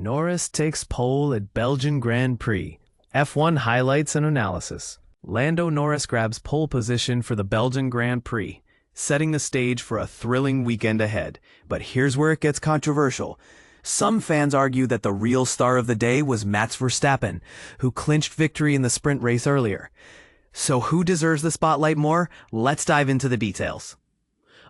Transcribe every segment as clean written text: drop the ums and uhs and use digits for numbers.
Norris takes pole at Belgian Grand Prix. F1 highlights and analysis. Lando Norris grabs pole position for the Belgian Grand Prix, setting the stage for a thrilling weekend ahead. But here's where it gets controversial. Some fans argue that the real star of the day was Max Verstappen, who clinched victory in the sprint race earlier. So who deserves the spotlight more? Let's dive into the details.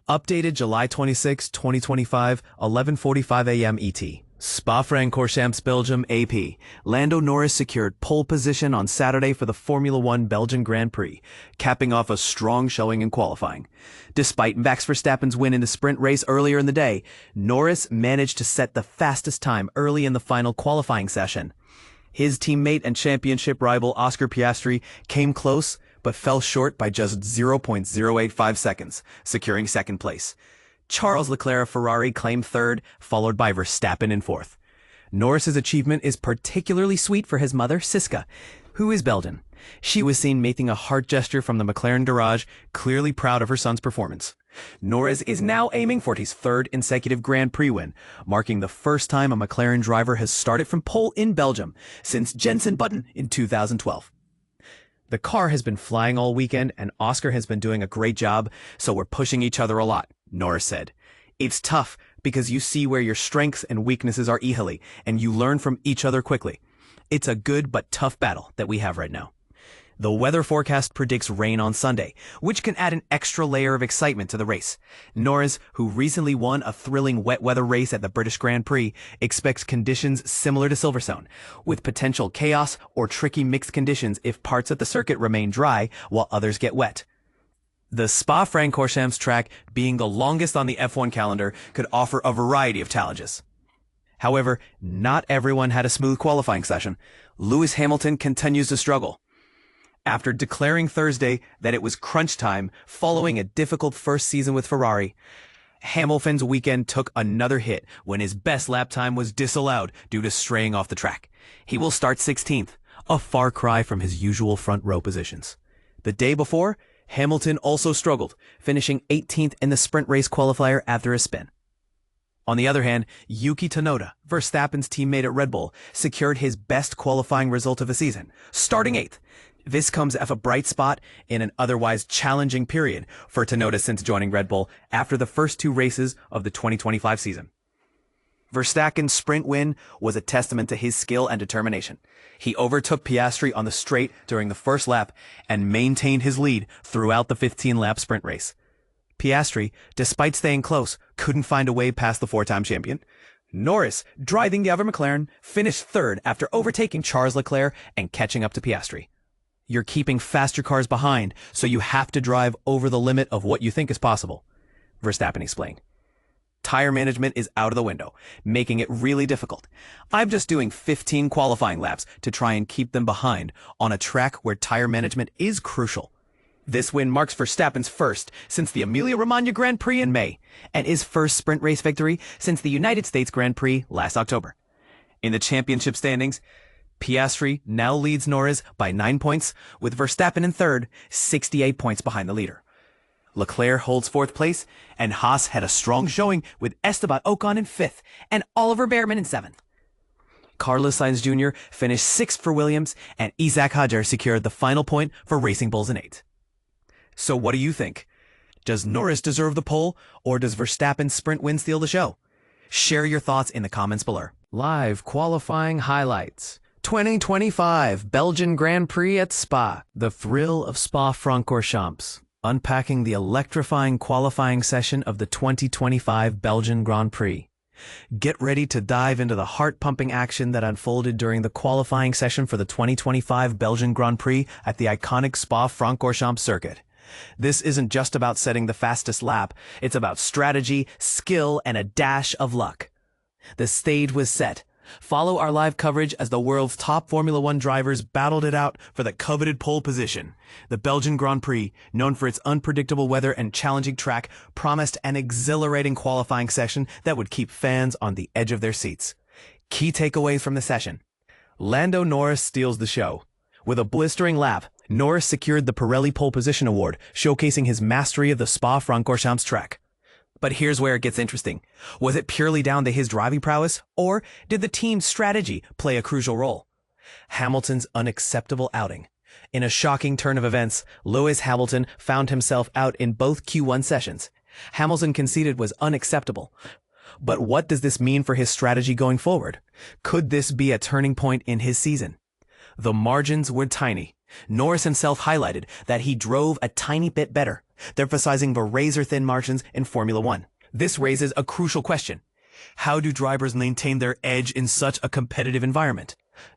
Updated July 26, 2025, 11:45 a.m. ET. Spa-Francorchamps, Belgium, AP. Lando Norris secured pole position on Saturday for the Formula One Belgian Grand Prix, capping off a strong showing in qualifying. Despite Max Verstappen's win in the sprint race earlier in the day, Norris managed to set the fastest time early in the final qualifying session. His teammate and championship rival Oscar Piastri came close, but fell short by just 0.085 seconds, securing second place. Charles Leclerc of Ferrari claimed third, followed by Verstappen in fourth. Norris's achievement is particularly sweet for his mother, Siska, who is Belgian. She was seen making a heart gesture from the McLaren garage, clearly proud of her son's performance. Norris is now aiming for his third consecutive Grand Prix win, marking the first time a McLaren driver has started from pole in Belgium since Jenson Button in 2012. The car has been flying all weekend, and Oscar has been doing a great job, so we're pushing each other a lot, Norris said. It's tough because you see where your strengths and weaknesses are easily, and you learn from each other quickly. It's a good but tough battle that we have right now. The weather forecast predicts rain on Sunday, which can add an extra layer of excitement to the race. Norris, who recently won a thrilling wet weather race at the British Grand Prix, expects conditions similar to Silverstone, with potential chaos or tricky mixed conditions if parts of the circuit remain dry while others get wet. The Spa-Francorchamps track, being the longest on the F1 calendar, could offer a variety of challenges. However, not everyone had a smooth qualifying session. Lewis Hamilton continues to struggle. After declaring Thursday that it was crunch time following a difficult first season with Ferrari, Hamilton's weekend took another hit when his best lap time was disallowed due to straying off the track. He will start 16th, a far cry from his usual front row positions. The day before, Hamilton also struggled, finishing 18th in the sprint race qualifier after a spin. On the other hand, Yuki Tsunoda, Verstappen's teammate at Red Bull, secured his best qualifying result of the season, starting 8th. This comes as a bright spot in an otherwise challenging period for Tsunoda since joining Red Bull after the first 2 races of the 2025 season. Verstappen's sprint win was a testament to his skill and determination. He overtook Piastri on the straight during the first lap and maintained his lead throughout the 15-lap sprint race. Piastri, despite staying close, couldn't find a way past the 4-time champion. Norris, driving the other McLaren, finished third after overtaking Charles Leclerc and catching up to Piastri. You're keeping faster cars behind, so you have to drive over the limit of what you think is possible, Verstappen explained. Tire management is out of the window, making it really difficult. I'm just doing 15 qualifying laps to try and keep them behind on a track where tire management is crucial. This win marks Verstappen's first since the Emilia-Romagna Grand Prix in May, and his first sprint race victory since the United States Grand Prix last October. In the championship standings, Piastri now leads Norris by 9 points, with Verstappen in third, 68 points behind the leader. Leclerc holds 4th place, and Haas had a strong showing with Esteban Ocon in 5th and Oliver Bearman in 7th. Carlos Sainz Jr. finished 6th for Williams, and Isaac Hadjar secured the final point for Racing Bulls in 8th. So what do you think? Does Norris deserve the pole, or does Verstappen's sprint win steal the show? Share your thoughts in the comments below. Live qualifying highlights. 2025 Belgian Grand Prix at Spa. The thrill of Spa-Francorchamps. Unpacking the electrifying qualifying session of the 2025 Belgian Grand Prix. Get ready to dive into the heart-pumping action that unfolded during the qualifying session for the 2025 Belgian Grand Prix at the iconic Spa-Francorchamps circuit. This isn't just about setting the fastest lap, it's about strategy, skill, and a dash of luck. The stage was set. Follow our live coverage as the world's top Formula One drivers battled it out for the coveted pole position. The Belgian Grand Prix, known for its unpredictable weather and challenging track, promised an exhilarating qualifying session that would keep fans on the edge of their seats. Key takeaways from the session. Lando Norris steals the show. With a blistering lap, Norris secured the Pirelli Pole Position Award, showcasing his mastery of the Spa-Francorchamps track. But here's where it gets interesting. Was it purely down to his driving prowess, or did the team's strategy play a crucial role? Hamilton's unacceptable outing. In a shocking turn of events, Lewis Hamilton found himself out in both Q1 sessions. Hamilton conceded was unacceptable. But what does this mean for his strategy going forward? Could this be a turning point in his season? The margins were tiny. Norris himself highlighted that he drove a tiny bit better, emphasizing the razor-thin margins in Formula One. This raises a crucial question. How do drivers maintain their edge in such a competitive environment?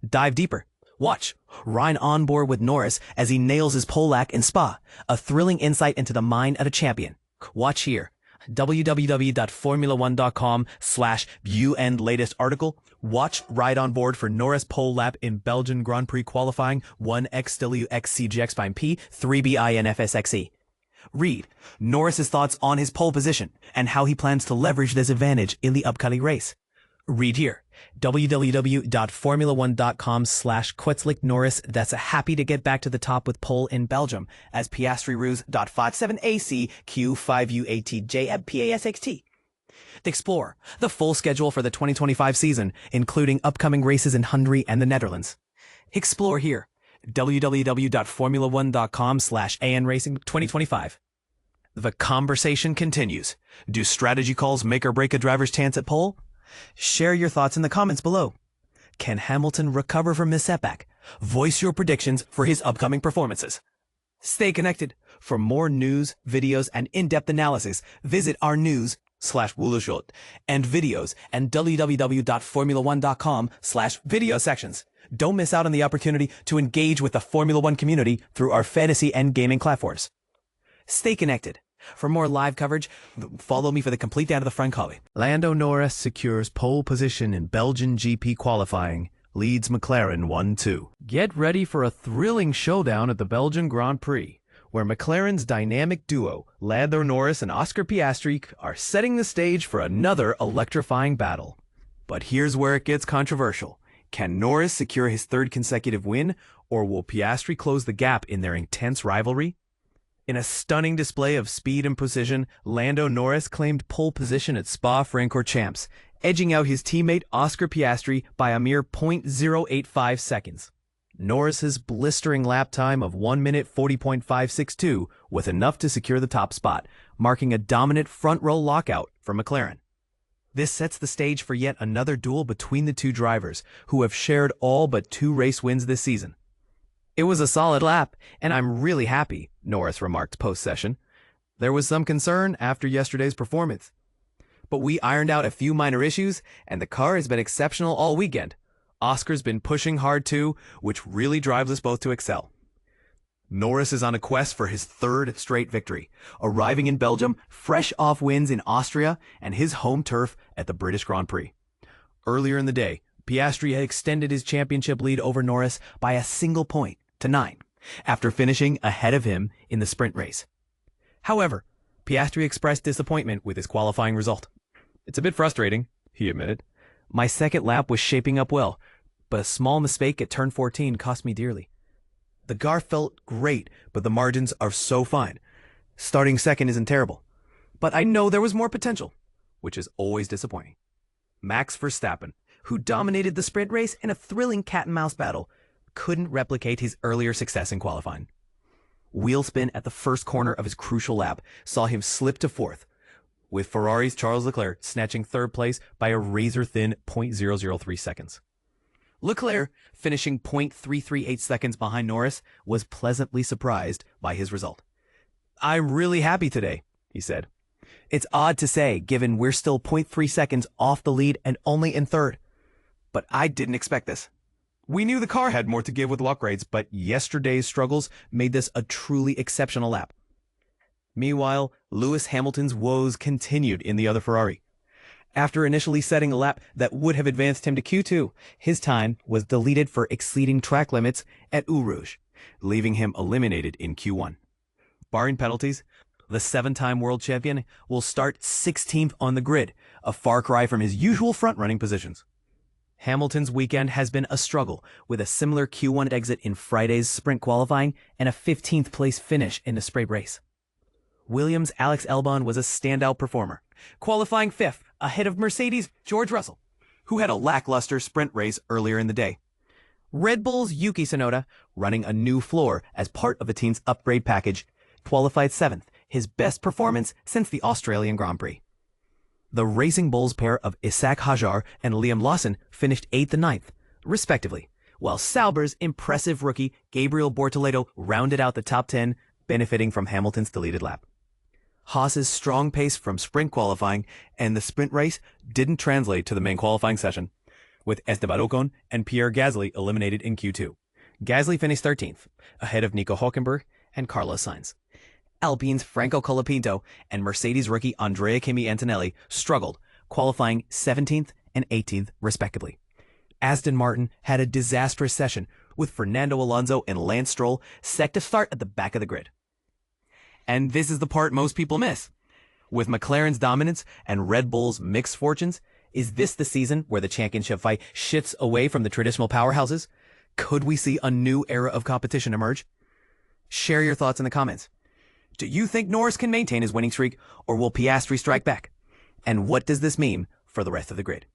Dive deeper. Watch. Ride on board with Norris as he nails his pole lack in Spa, a thrilling insight into the mind of a champion. Watch here. www.formula1.com/view end latest article. Watch Ride on Board for Norris pole lap in Belgian Grand Prix Qualifying 1XWXCGX5P 3BINFSXE. Read Norris's thoughts on his pole position and how he plans to leverage this advantage in the upcoming race. Read here. www.formula1.com/Norris. That's happy to get back to the top with pole in Belgium as Piastri Ruse .57AC Q5UATJPASXT. Explore the full schedule for the 2025 season, including upcoming races in Hungary and the Netherlands. Explore here. www.formula1.com/ANRacing 2025. The conversation continues. Do strategy calls make or break a driver's chance at pole? Share your thoughts in the comments below. Can Hamilton recover from this setback? Voice your predictions for his upcoming performances. Stay connected. For more news, videos, and in-depth analysis, visit our news/Wulashot and videos and www.formula1.com/video sections. Don't miss out on the opportunity to engage with the Formula One community through our fantasy and gaming platforms. Stay connected. For more live coverage, follow me for the complete down to the front copy. Lando Norris secures pole position in Belgian GP qualifying, leads McLaren 1-2. Get ready for a thrilling showdown at the Belgian Grand Prix, where McLaren's dynamic duo, Lando Norris and Oscar Piastri, are setting the stage for another electrifying battle. But here's where it gets controversial. Can Norris secure his third consecutive win, or will Piastri close the gap in their intense rivalry? In a stunning display of speed and precision, Lando Norris claimed pole position at Spa-Francorchamps, edging out his teammate Oscar Piastri by a mere 0.085 seconds. Norris's blistering lap time of 1 minute 40.562 was enough to secure the top spot, marking a dominant front-row lockout for McLaren. This sets the stage for yet another duel between the two drivers, who have shared all but 2 race wins this season. It was a solid lap, and I'm really happy, Norris remarked post-session. There was some concern after yesterday's performance. But we ironed out a few minor issues, and the car has been exceptional all weekend. Oscar's been pushing hard too, which really drives us both to excel. Norris is on a quest for his 3rd straight victory, arriving in Belgium fresh off wins in Austria and his home turf at the British Grand Prix. Earlier in the day, Piastri had extended his championship lead over Norris by a single point to 9, after finishing ahead of him in the sprint race. However, Piastri expressed disappointment with his qualifying result. It's a bit frustrating, he admitted. My second lap was shaping up well, but a small mistake at turn 14 cost me dearly. The car felt great, but the margins are so fine. Starting second isn't terrible. But I know there was more potential, which is always disappointing. Max Verstappen, who dominated the sprint race in a thrilling cat-and-mouse battle, couldn't replicate his earlier success in qualifying. Wheel spin at the first corner of his crucial lap saw him slip to 4th, with Ferrari's Charles Leclerc snatching 3rd place by a razor-thin 0.003 seconds. Leclerc, finishing 0.338 seconds behind Norris, was pleasantly surprised by his result. I'm really happy today, he said. It's odd to say, given we're still 0.3 seconds off the lead and only in 3rd. But I didn't expect this. We knew the car had more to give with lock rates, but yesterday's struggles made this a truly exceptional lap. Meanwhile, Lewis Hamilton's woes continued in the other Ferrari. After initially setting a lap that would have advanced him to Q2, his time was deleted for exceeding track limits at Eau Rouge, leaving him eliminated in Q1. Barring penalties, the 7-time world champion will start 16th on the grid, a far cry from his usual front-running positions. Hamilton's weekend has been a struggle, with a similar Q1 exit in Friday's sprint qualifying and a 15th place finish in the sprint race. Williams' Alex Albon was a standout performer, qualifying 5th ahead of Mercedes' George Russell, who had a lackluster sprint race earlier in the day. Red Bull's Yuki Tsunoda, running a new floor as part of the team's upgrade package, qualified 7th, his best performance since the Australian Grand Prix. The Racing Bulls pair of Isaac Hajar and Liam Lawson finished 8th and 9th, respectively, while Sauber's impressive rookie Gabriel Bortoleto rounded out the top 10, benefiting from Hamilton's deleted lap. Haas's strong pace from sprint qualifying and the sprint race didn't translate to the main qualifying session, with Esteban Ocon and Pierre Gasly eliminated in Q2. Gasly finished 13th, ahead of Nico Hülkenberg and Carlos Sainz. Alpine's Franco Colapinto and Mercedes rookie Andrea Kimi Antonelli struggled, qualifying 17th and 18th respectively. Aston Martin had a disastrous session, with Fernando Alonso and Lance Stroll set to start at the back of the grid. And this is the part most people miss. With McLaren's dominance and Red Bull's mixed fortunes, is this the season where the championship fight shifts away from the traditional powerhouses? Could we see a new era of competition emerge? Share your thoughts in the comments. Do you think Norris can maintain his winning streak, or will Piastri strike back? And what does this mean for the rest of the grid?